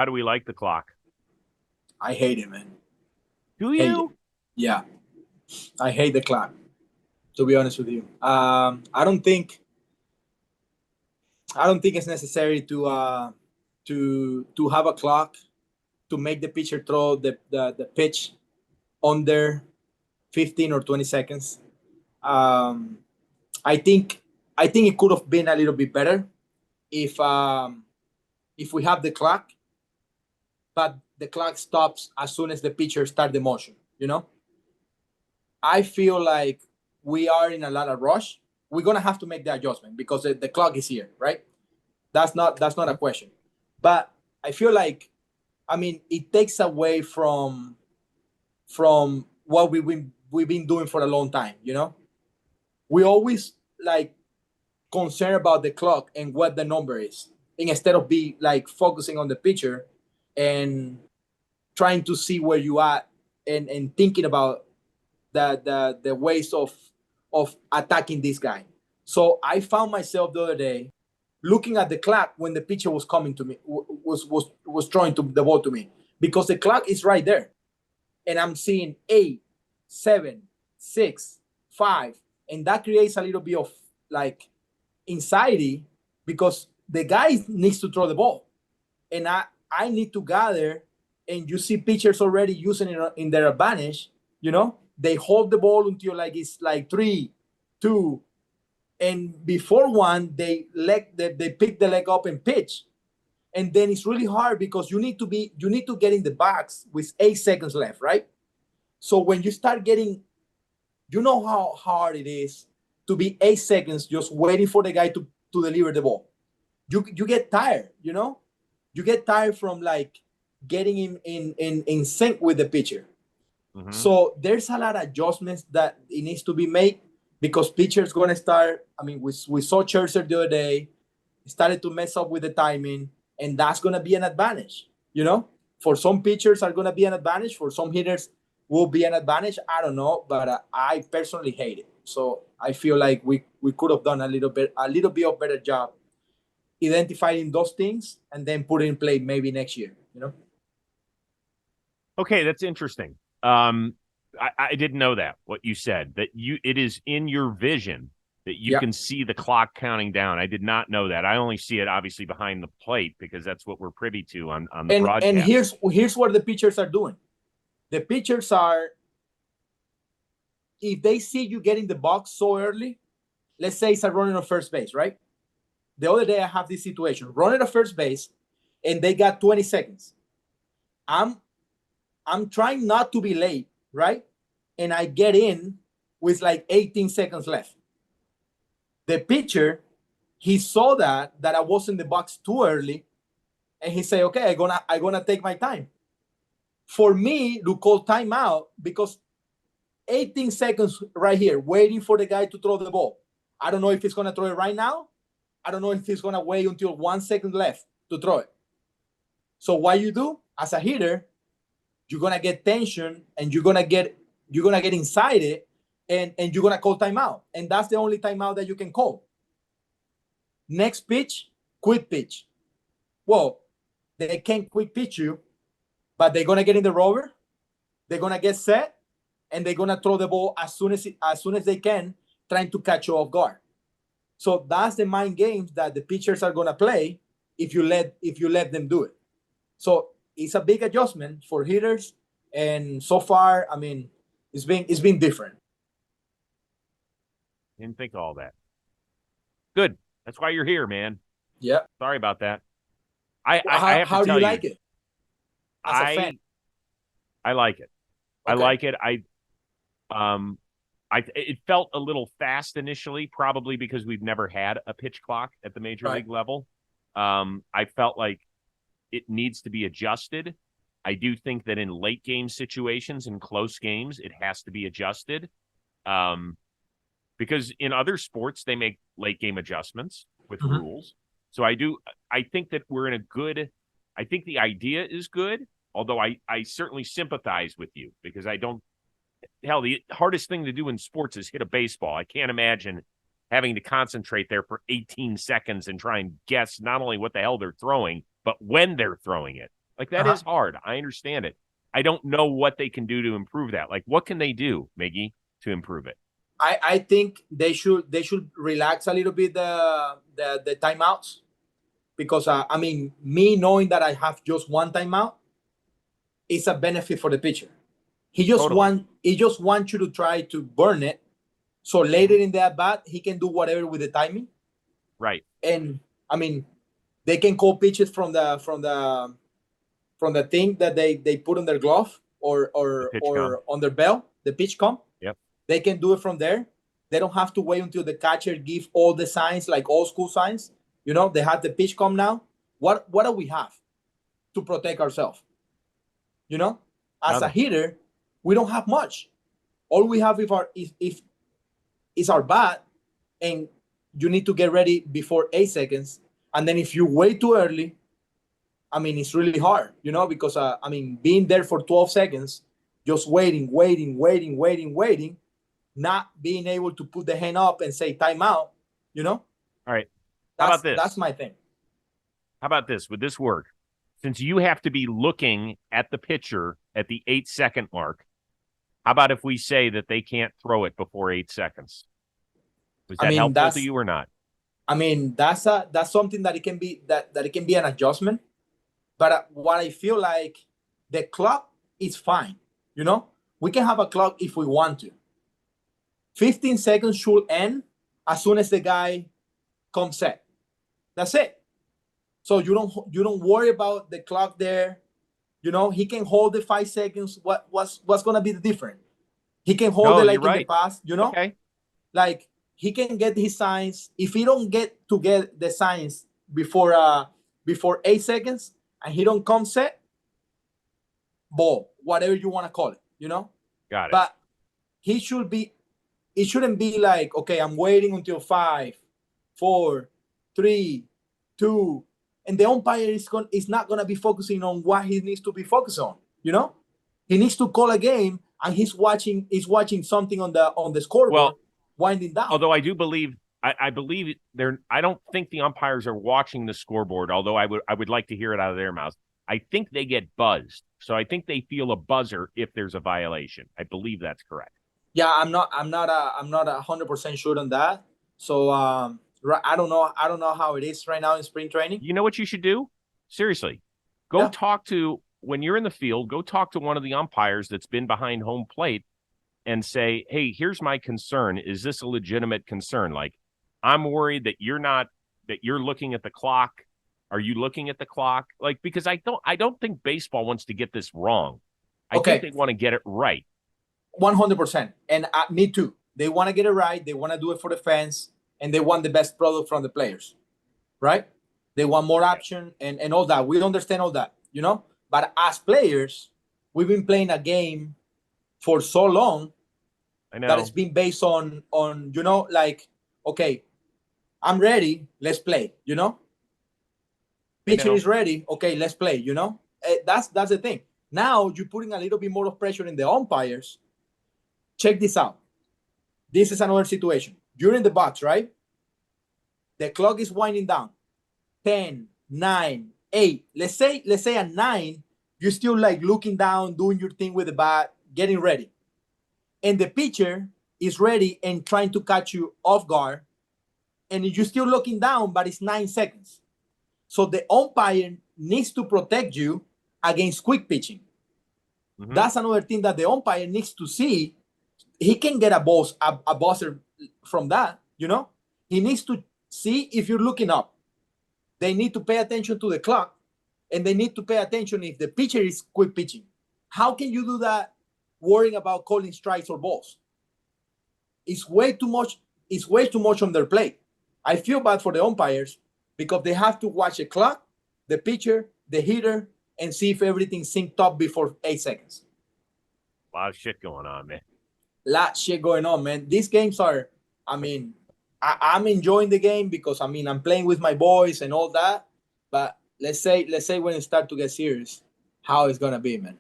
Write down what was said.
How do we like the clock? I hate it, man. Do Hate it. you? Yeah, I hate the clock. To be honest with you, I don't think it's necessary to have a clock to make the pitcher throw the pitch under 15 or 20 seconds. Um, I think I think it could have been a little bit better if if we have the clock, but the clock stops as soon as the pitcher start the motion. I feel like we are in a lot of rush. We're gonna have to make the adjustment because the clock is here, right? That's not a question. But I feel like, I mean, it takes away from what we've been doing for a long time. We always like concerned about the clock and what the number is, and instead of be like focusing on the pitcher and trying to see where you are, and thinking about the ways of attacking this guy. So I found myself the other day looking at the clock when the pitcher was coming to me, was throwing the ball to me, because the clock is right there, and I'm seeing 8, 7, 6, 5, and that creates a little bit of like anxiety, because the guy needs to throw the ball, and I need to gather. And you see pitchers already using it in their advantage. They hold the ball until like it's like 3, 2, and before one they pick the leg up and pitch, and then it's really hard because you need to get in the box with 8 seconds left, right? So when you start getting, how hard it is to be 8 seconds just waiting for the guy to deliver the ball. You get tired, you get tired from like getting in sync with the pitcher. Mm-hmm. So there's a lot of adjustments that it needs to be made, because pitchers going to start. I mean, we saw Scherzer the other day started to mess up with the timing, and that's going to be an advantage. For some pitchers are going to be an advantage. For some hitters will be an advantage. I don't know, but I personally hate it. So I feel like we could have done a little bit of better job identifying those things and then put it in play maybe next year. Okay, that's interesting. I didn't know that, what you said, that it is in your vision that you can see the clock counting down. I did not know that. I only see it obviously behind the plate because that's what we're privy to on the broadcast. And here's what the pitchers are doing. The pitchers are, if they see you getting the box so early, let's say it's a runner on first base, right? The other day I have this situation, running at first base, and they got 20 seconds. I'm trying not to be late, right? And I get in with like 18 seconds left. The pitcher, he saw that I was in the box too early, and he said, "Okay, I'm gonna take my time." For me to call timeout, because 18 seconds right here waiting for the guy to throw the ball. I don't know if he's gonna throw it right now. I don't know if he's gonna wait until 1 second left to throw it. So what you do as a hitter, you're gonna get tension, and you're gonna get inside it, and you're gonna call timeout, and that's the only timeout that you can call. Next pitch, quick pitch. Well, they can't quick pitch you, but they're gonna get in the rover, they're gonna get set, and they're gonna throw the ball as soon as they can, trying to catch you off guard. So that's the mind games that the pitchers are gonna play if you let them do it. So it's a big adjustment for hitters, and so far, I mean, it's been different. Didn't think all that. Good. That's why you're here, man. Yeah. Sorry about that. I have to how do tell you like it as a fan? I like it. Okay. I like it. It felt a little fast initially, probably because we've never had a pitch clock at the major league level. I felt like it needs to be adjusted. I do think that in late game situations, in close games, it has to be adjusted. Because in other sports, they make late game adjustments with rules. So I think that we're in a good, I think the idea is good, although I certainly sympathize with you, because the hardest thing to do in sports is hit a baseball. I can't imagine having to concentrate there for 18 seconds and try and guess not only what the hell they're throwing, but when they're throwing it. Like that is hard. I understand it. I don't know what they can do to improve that. Like, what can they do, Miggy, to improve it? I think they should relax a little bit the timeouts, because I mean, me knowing that I have just one timeout is a benefit for the pitcher. He just wants you to try to burn it, so later in the at bat he can do whatever with the timing. Right. And I mean, they can call pitches from the thing that they put on their glove or on their belt, the pitch comp. Yep. They can do it from there. They don't have to wait until the catcher give all the signs, like old school signs. You know, they have the pitch comp now. What do we have to protect ourselves? You know, as a hitter, we don't have much. All we have is our bat, and you need to get ready before 8 seconds. And then if you wait too early, I mean, it's really hard, you know, because I mean, being there for 12 seconds, just waiting, not being able to put the hand up and say timeout, you know. All right. How about this? That's my thing. How about this? Would this work? Since you have to be looking at the pitcher at the 8-second mark, how about if we say that they can't throw it before 8 seconds? Was that helpful to you or not? I mean, that's something that it can be that it can be an adjustment. But what I feel like, the clock is fine. You know, we can have a clock if we want to. 15 seconds should end as soon as the guy comes set. That's it. So you don't worry about the clock there. You know, he can hold the 5 seconds. What's gonna be the difference? He can hold it like in the past. You know, okay. Like he can get his signs. If he don't get the signs before 8 seconds and he don't come set, ball, whatever you want to call it, you know. Got it. But it shouldn't be like, okay, I'm waiting until 5, 4, 3, 2, and the umpire is not gonna be focusing on what he needs to be focused on. You know, he needs to call a game, and he's watching something on the scoreboard, winding down. Although I do believe, I believe I don't think the umpires are watching the scoreboard. Although I would like to hear it out of their mouths. I think they get buzzed, so I think they feel a buzzer if there's a violation. I believe that's correct. Yeah, I'm not 100% sure on that. So I don't know how it is right now in spring training. You know what you should do? Seriously, go talk to, when you're in the field, go talk to one of the umpires that's been behind home plate and say, hey, here's my concern. Is this a legitimate concern? Like, I'm worried that you're looking at the clock. Are you looking at the clock? Like, because I don't think baseball wants to get this wrong. I think they want to get it right. 100%. And me too. They want to get it right. They want to do it for the fans, and they want the best product from the players, right? They want more option and all that. We understand all that, you know? But as players, we've been playing a game for so long that it's been based on you know, like, okay, I'm ready, let's play, you know? Pitcher is ready, okay, let's play, you know? That's the thing. Now you're putting a little bit more of pressure in the umpires. Check this out. This is another situation. You're in the box, right? The clock is winding down. 10, 9, 8. Let's say at 9, you're still like looking down, doing your thing with the bat, getting ready. And the pitcher is ready and trying to catch you off guard. And you're still looking down, but it's 9 seconds. So the umpire needs to protect you against quick pitching. Mm-hmm. That's another thing that the umpire needs to see. He can get a buzzer from that, you know? He needs to see if you're looking up. They need to pay attention to the clock, and they need to pay attention if the pitcher is quick pitching. How can you do that worrying about calling strikes or balls? It's way too much. It's way too much on their plate. I feel bad for the umpires because they have to watch the clock, the pitcher, the hitter, and see if everything's synced up before 8 seconds. A lot of shit going on, man. Lot shit going on, man. These games are, I mean, I'm enjoying the game because, I mean, I'm playing with my boys and all that. But let's say when it starts to get serious, how it's going to be, man.